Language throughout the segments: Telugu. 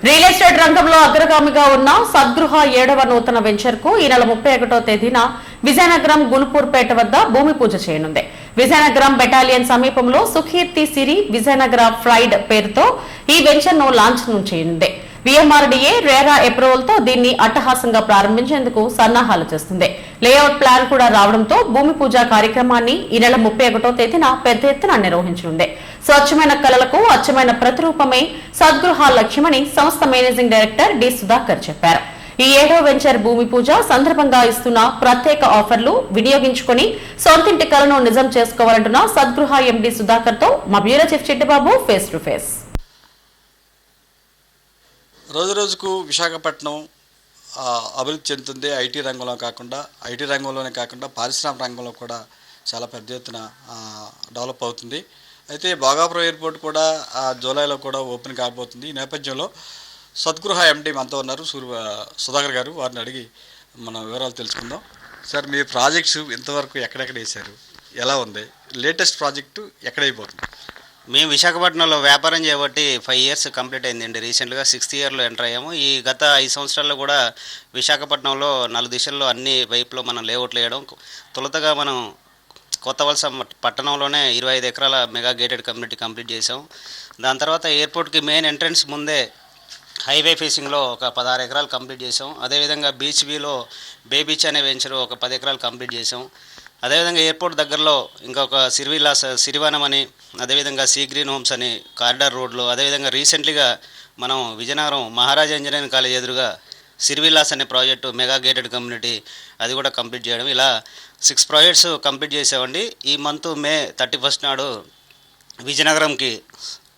రియల్ ఎస్టేట్ రంగంలో అగ్రగామిగా ఉన్న సద్గృహ 7వ నూతన వెంచర్ కు ఈ నెల 31వ తేదీన విజయనగరం గునుపూర్పేట వద్ద భూమి పూజ చేయనుంది. విజయనగరం బెటాలియన్ సమీపంలో సుకీర్తి సిరి విజయనగర ఫ్రైడ్ పేరుతో ఈ వెంచర్ ను లాంచ్ చేయనుంది. విఎంఆర్డీఏ రేరా అప్రూవల్ తో దీన్ని అట్టహాసంగా ప్రారంభించేందుకు సన్నాహాలు చేస్తుంది. లేఅవుట్ ప్లాన్ కూడా రావడంతో భూమి పూజ కార్యక్రమాన్ని ఈ నెల 31వ తేదీన పెద్ద ఎత్తున నిర్వహించనుంది. స్వచ్ఛమైన కళలకు అచ్చమైన ప్రతిరూపమే సద్గృహ లక్ష్యమని సంస్థ మేనేజింగ్ డైరెక్టర్ డి సుధాకర్ చెప్పారు. ఈ 7వ వెంచర్ భూమి పూజ సందర్భంగా ఇస్తున్న ప్రత్యేక ఆఫర్లు వినియోగించుకుని సొంతింటి కలను నిజం చేసుకోవాలంటున్న సద్గృహ ఎండీ సుధాకర్ తో మా bureau chief Chittibabu face to face. రోజు రోజుకు విశాఖపట్నం అభివృద్ధి చెందుతుంది. ఐటీ రంగంలోనే కాకుండా పారిశ్రామిక రంగంలో కూడా చాలా పెద్ద ఎత్తున డెవలప్ అవుతుంది. అయితే భోగాపురం ఎయిర్పోర్ట్ కూడా జూలైలో కూడా ఓపెన్ కాబోతుంది. ఈ నేపథ్యంలో సద్గృహ ఎండీ మనతో ఉన్నారు సుధాకర్ గారు. వారిని అడిగి మనం వివరాలు తెలుసుకుందాం. సార్, మీ ప్రాజెక్ట్స్ ఇంతవరకు ఎక్కడెక్కడ వేశారు, ఎలా ఉంది, లేటెస్ట్ ప్రాజెక్టు ఎక్కడైపోతుంది? మేము విశాఖపట్నంలో వ్యాపారం చేయబట్టి 5 ఇయర్స్ కంప్లీట్ అయిందండి. రీసెంట్గా 6th ఇయర్లో ఎంటర్ అయ్యాము. ఈ గత 5 సంవత్సరాల్లో కూడా విశాఖపట్నంలో 4 దిశల్లో అన్ని వైపులో మనం లేఅవుట్లు వేయడం, తొలుతగా మనం కొత్త వలస పట్టణంలోనే 25 ఎకరాల మెగా గేటెడ్ కమ్యూనిటీ కంప్లీట్ చేసాం. దాని తర్వాత ఎయిర్పోర్ట్కి మెయిన్ ఎంట్రన్స్ ముందే హైవే ఫేసింగ్లో ఒక 16 ఎకరాలు కంప్లీట్ చేసాం. అదేవిధంగా బీచ్ వ్యూలో బే బీచ్ అనే వెంచర్ ఒక 10 ఎకరాలు కంప్లీట్ చేసాం. అదేవిధంగా ఎయిర్పోర్ట్ దగ్గరలో ఇంకొక సిరివనం అని, అదేవిధంగా సీ గ్రీన్ హోమ్స్ అని కారిడార్ రోడ్లో, అదేవిధంగా రీసెంట్లీగా మనం విజయనగరం మహారాజా ఇంజనీరింగ్ కాలేజ్ ఎదురుగా సిరివిల్లాస్ అనే ప్రాజెక్టు మెగా గేటెడ్ కమ్యూనిటీ అది కూడా కంప్లీట్ చేయడం, ఇలా 6 ప్రాజెక్ట్స్ కంప్లీట్ చేసామండి. ఈ మంత్ మే 31 నాడు విజయనగరంకి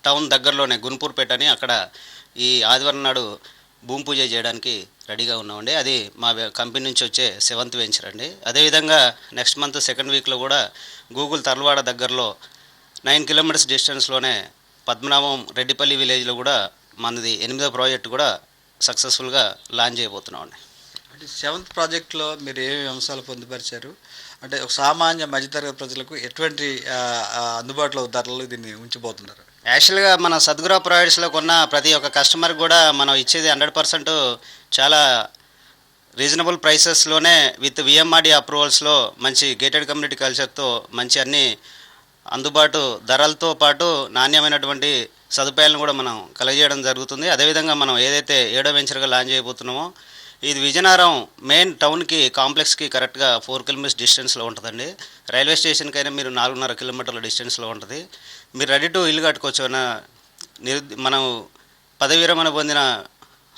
టౌన్ దగ్గరలోనే గునుపూర్పేట అని అక్కడ ఈ ఆదివారం నాడు భూమి పూజ చేయడానికి రెడీగా ఉన్నామండి. అది మా కంపెనీ నుంచి వచ్చే 7th వెంచర్ అండి. అదేవిధంగా నెక్స్ట్ మంత్ 2nd వీక్లో కూడా గూగుల్ తర్లవాడ దగ్గరలో 9 కిలోమీటర్స్ డిస్టెన్స్లోనే పద్మనాభం రెడ్డిపల్లి విలేజ్లో కూడా మనది 8వ ప్రాజెక్టు కూడా సక్సెస్ఫుల్గా లాంచ్ చేయబోతున్నామండి. అంటే 7th ప్రాజెక్టులో మీరు ఏమేమి అంశాలు పొందుపరిచారు? అంటే ఒక సామాన్య మధ్యతరగతి ప్రజలకు ఎటువంటి అందుబాటులో ధరలు దీన్ని ఉంచబోతున్నారు? యాక్చువల్గా మన సద్గురు ప్రాజెక్ట్స్లో కొన్న ప్రతి ఒక్క కస్టమర్ కూడా మనం ఇచ్చేది 100% చాలా రీజనబుల్ ప్రైసెస్లోనే విత్ విఎంఆర్డీ అప్రూవల్స్లో మంచి గేటెడ్ కమ్యూనిటీ కల్చర్తో మంచి అన్ని అందుబాటు ధరలతో పాటు నాణ్యమైనటువంటి సదుపాయాలను కూడా మనం కలగజేయడం జరుగుతుంది. అదేవిధంగా మనం ఏదైతే 7వ వెంచర్గా లాంచ్ చేయబోతున్నామో ఇది విజయనగరం మెయిన్ టౌన్కి కాంప్లెక్స్కి కరెక్ట్గా 4 కిలోమీటర్స్ డిస్టెన్స్లో ఉంటుందండి. రైల్వే స్టేషన్కైనా మీరు 4.5 కిలోమీటర్ల డిస్టెన్స్లో ఉంటుంది. మీరు రెడీ టు ఇల్లు కట్టుకోవచ్చు. మనం పదవి విరమణ పొందిన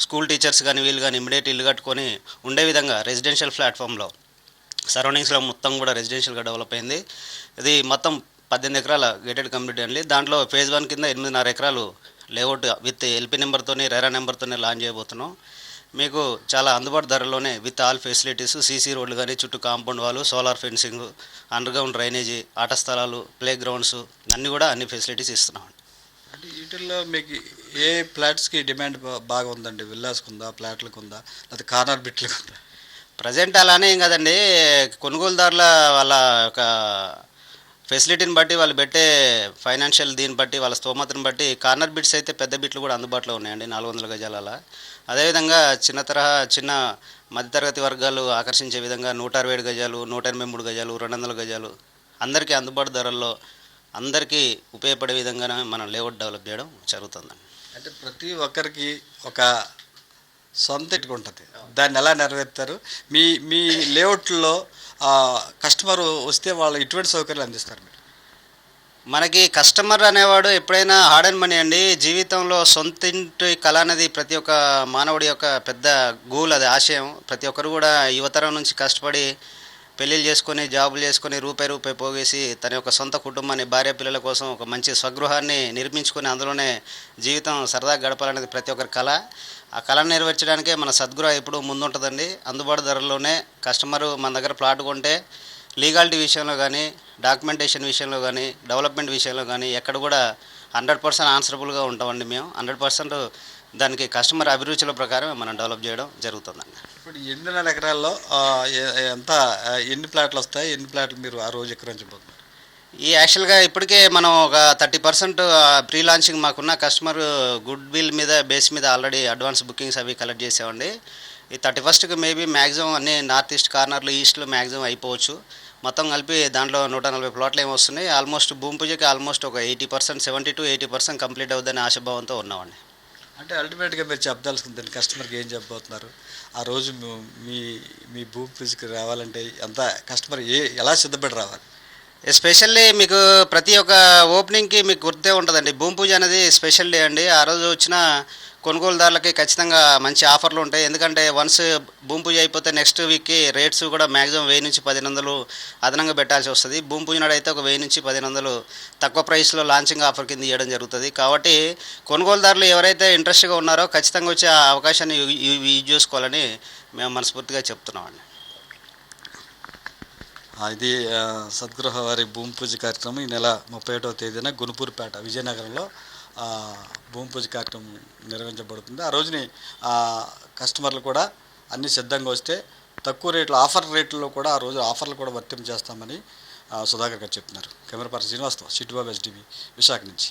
స్కూల్ టీచర్స్ కానీ వీళ్ళు కానీ ఇమ్మీడియట్ ఇల్లు కట్టుకొని ఉండే విధంగా రెసిడెన్షియల్ ప్లాట్ఫామ్లో సరౌండింగ్స్లో మొత్తం కూడా రెసిడెన్షియల్గా డెవలప్ అయింది. ఇది మొత్తం 18 ఎకరాల గేటెడ్ కమ్యూనిటీ అండి. దాంట్లో ఫేజ్ 1 కింద 8.5 ఎకరాలు లేఅవుట్ విత్ ఎల్పీ నెంబర్తోనే రెరా నెంబర్తోనే లాంచ్ చేయబోతున్నాం. మీకు చాలా అందుబాటు ధరలోనే విత్ ఆల్ ఫెసిలిటీస్, సీసీ రోడ్లు కానీ, చుట్టూ కాంపౌండ్ వాళ్ళు, సోలార్ ఫెన్సింగ్, అండర్గ్రౌండ్ డ్రైనేజీ, ఆట స్థలాలు, ప్లే గ్రౌండ్స్ అన్నీ కూడా అన్ని ఫెసిలిటీస్ ఇస్తున్నాం. అంటే వీటిల్లో మీకు ఏ ఫ్లాట్స్కి డిమాండ్ బాగా ఉందండి? విల్లాస్కి ఉందా, ఫ్లాట్లకు ఉందా, లేకపోతే కార్నర్ బిట్లకు ఉందా? ప్రజెంట్ అలానే ఏం కదండి, కొనుగోలుదారుల వాళ్ళ ఒక ఫెసిలిటీని బట్టి వాళ్ళు పెట్టే ఫైనాన్షియల్ దీన్ని బట్టి వాళ్ళ స్తోమతను బట్టి కార్నర్ బిట్స్ అయితే పెద్ద బిట్లు కూడా అందుబాటులో ఉన్నాయండి 400 గజాల. అదేవిధంగా చిన్న మధ్యతరగతి వర్గాలు ఆకర్షించే విధంగా 167 గజాలు, 183 గజాలు, 200 గజాలు అందరికీ అందుబాటు ధరల్లో అందరికీ ఉపయోగపడే విధంగానే మనం లేఅవుట్ డెవలప్ చేయడం జరుగుతుందండి. అంటే ప్రతి ఒక్కరికి ఒక సొంత ఇంటికి ఉంటుంది, దాన్ని ఎలా నెరవేరుతారు? మీ లేఅవుట్లో కస్టమర్ వస్తే వాళ్ళు ఎటువంటి సౌకర్యాలు అందిస్తారు మీరు? మనకి కస్టమర్ అనేవాడు ఎప్పుడైనా హార్డ్ అండ్ మనీ అండి. జీవితంలో సొంతింటి కళ అనేది ప్రతి ఒక్క మానవుడి యొక్క పెద్ద గోల్, అది ఆశయం. ప్రతి ఒక్కరు కూడా యువతరం నుంచి కష్టపడి పెళ్ళిళ్ళు చేసుకొని, జాబులు చేసుకొని, రూపాయి పోగేసి తన యొక్క సొంత కుటుంబాన్ని, భార్య పిల్లల కోసం ఒక మంచి స్వగృహాన్ని నిర్మించుకొని అందులోనే జీవితం సరదాగా గడపాలనేది ప్రతి ఒక్కరి కళ. ఆ కళను నెరవేర్చడానికే మన సద్గృహ ఎప్పుడూ ముందుంటుందండి. అందుబాటు ధరల్లోనే కస్టమరు మన దగ్గర ప్లాట్ కొంటే లీగాలిటీ విషయంలో కానీ, డాక్యుమెంటేషన్ విషయంలో కానీ, డెవలప్మెంట్ విషయంలో కానీ ఎక్కడ కూడా 100% ఆన్సరబుల్గా ఉంటామండి. మేము 100% దానికి కస్టమర్ అభిరుచుల ప్రకారం మనం డెవలప్ చేయడం జరుగుతుందండి. ఇప్పుడు 8.5 ఎకరాల్లో ఎన్ని ప్లాట్లు వస్తాయి? ఎన్ని ప్లాట్లు మీరు ఆ రోజు ఎకరించబోతున్నారు? ఈ యాక్చువల్గా ఇప్పటికే మనం ఒక 30% ప్రీ లాంచింగ్ మాకున్న కస్టమర్ గుడ్ విల్ మీద బేస్ మీద ఆల్రెడీ అడ్వాన్స్ బుకింగ్స్ అవి కలెక్ట్ చేసామండి. ఈ 31కి మేబీ మ్యాక్సిమం అన్ని నార్త్ ఈస్ట్ కార్నర్లు ఈస్ట్లో మ్యాక్సిమం అయిపోవచ్చు. మొత్తం కలిపి దాంట్లో 140 ప్లాట్లు ఏమి వస్తున్నాయి. ఆల్మోస్ట్ భూమి పూజకి ఆల్మోస్ట్ ఒక 80%, 70 to 80% కంప్లీట్ అవుతుందని ఆశాభావంతో ఉన్నామండి. అంటే అల్టిమేట్గా మీరు చెప్పదలుచుకుంది కస్టమర్కి ఏం చెప్పబోతున్నారు? ఆ రోజు మీ మీ భూమి పూజకి రావాలంటే ఎంత కస్టమర్ ఎలా సిద్ధపడి రావాలి? ఎస్పెషల్లీ మీకు ప్రతి ఒక్క ఓపెనింగ్కి మీకు గుర్తే ఉంటుందండి. భూమి పూజ అనేది స్పెషల్ డే అండి. ఆ రోజు వచ్చిన కొనుగోలుదారులకి ఖచ్చితంగా మంచి ఆఫర్లు ఉంటాయి. ఎందుకంటే వన్స్ భూమి పూజ అయిపోతే నెక్స్ట్ వీక్కి రేట్స్ కూడా మ్యాక్సిమం 1000 నుంచి 1500 అదనంగా పెట్టాల్సి వస్తుంది. భూమి పూజ నాడు అయితే ఒక 1000 నుంచి 1500 తక్కువ ప్రైస్లో లాంచింగ్ ఆఫర్ కింద ఇవ్వడం జరుగుతుంది. కాబట్టి కొనుగోలుదారులు ఎవరైతే ఇంట్రెస్ట్గా ఉన్నారో ఖచ్చితంగా వచ్చే ఆ అవకాశాన్ని యూజ్ చేసుకోవాలని మేము మనస్ఫూర్తిగా చెప్తున్నామండి. ఇది సద్గృహ వారి భూమి పూజ కార్యక్రమం ఈ నెల 31వ తేదీన గునుపూర్పేట విజయనగరంలో భూమి పూజ కార్యక్రమం నిర్వహించబడుతుంది. ఆ రోజుని కస్టమర్లు కూడా అన్నీ సిద్ధంగా వస్తే తక్కువ రేట్లు ఆఫర్ రేట్లలో కూడా ఆ రోజు ఆఫర్లు కూడా వర్తింపజేస్తామని సుధాకర్ గారు చెప్తున్నారు. కెమెరా పర్సన్ శ్రీనివాస్తో సిటీబాబు SDB విశాఖ నుంచి.